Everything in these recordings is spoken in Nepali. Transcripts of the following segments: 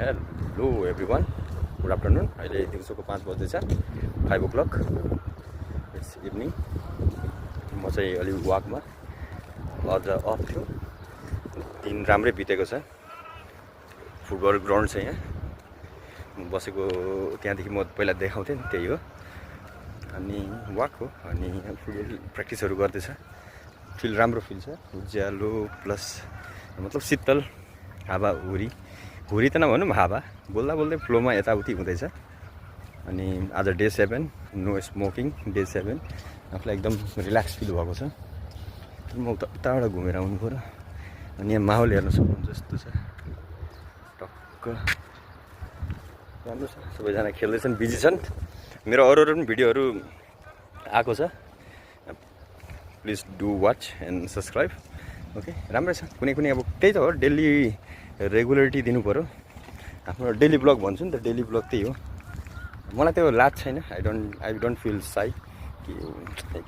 Hello everyone, good afternoon. अहिले दिउँसोको 5 बज्दैछ, 5 o'clock इट्स इभिनिङ। म चाहिँ अलि वाकमा अझ अफ थियो। दिन राम्रै बितेको छ। फुटबल ग्राउन्ड छ यहाँ बसेको, त्यहाँदेखि म पहिला देखाउँथेँ नि, त्यही हो। अनि वाक हो, अनि फुटबल प्र्याक्टिसहरू गर्दैछ। फिल राम्रो फिल छ, उज्यालो प्लस मतलब शीतल हावा, हुरी त नभनौँ, हावा बोल्दा बोल्दै फ्लोमा यताउति हुँदैछ। अनि आज डे 7, नो स्मोकिङ, डे 7। आफूलाई एकदम रिल्याक्स फिल भएको छ। म उताबाट घुमेर आउनु पऱ्यो। अनि यहाँ माहौल हेर्न सक्नुहुन्छ यस्तो छ, टक्क राम्रो छ। सबैजना खेल्दैछन्, बिजी छन्। मेरो अरू पनि भिडियोहरू आएको छ, please do watch and subscribe. Okay, राम्रै छ। कुनै अब त्यही त हो, डेली रेगुलरिटी दिनु पऱ्यो। आफ्नो डेली ब्लग भन्छु नि त, डेली ब्लग त्यही हो। मलाई त्यो लाज छैन। आई डोन्ट फिल साई कि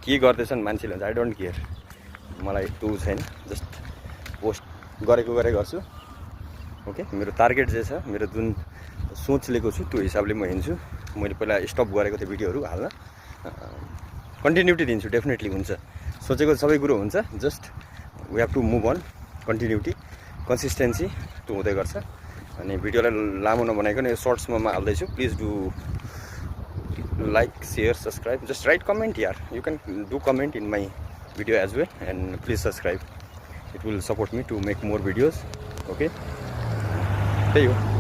के गर्दैछन् मान्छेले भन्छ, आई डोन्ट केयर। मलाई त्यो छैन, जस्ट पोस्ट गरेको गर्छु। ओके, मेरो टार्गेट जे छ, मेरो जुन सोच लिएको छु त्यो हिसाबले म हिँड्छु। मैले पहिला स्टप गरेको थिएँ भिडियोहरू हाल्न, कन्टिन्युटी दिन्छु, डेफिनेटली हुन्छ। सोचेको सबै कुरो हुन्छ, just we have to move on. Continuity, consistency त्यो हुँदै गर्छ। अनि भिडियोलाई लामो नबनाइकन यो सर्ट्समा म हाल्दैछु। Please do like, share, subscribe, just write comment यार। You can do comment in my video as well and please subscribe. It will support me to make more videos. Okay, त्यही हो।